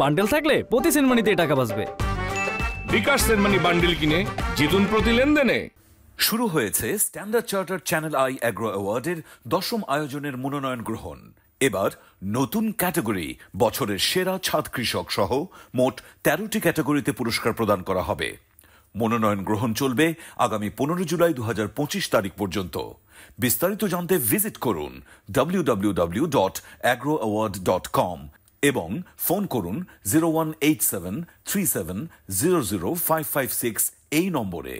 Bundle থাকলে প্রতি সেনমানিতে টাকা বাঁচবে। বিকাশ সেনমানি বান্ডেল কিনে জিতুন প্রতি লেনদেনে। শুরু হয়েছে Standard Chartered Channel i Agro অ্যাওয়ার্ডের 10ম আয়োজনের মনোনয়ন গ্রহণ। এবার নতুন ক্যাটাগরি বছরের সেরা ছাদ কৃষক সহ মোট 13টি ক্যাটাগরিতে পুরস্কার প্রদান করা হবে। মনোনয়ন গ্রহণ চলবে আগামী 15 জুলাই 2025 তারিখ পর্যন্ত। বিস্তারিত জানতে ভিজিট করুন www.agroaward.com এবং ফোন করুন 018737000556 এই নম্বরে।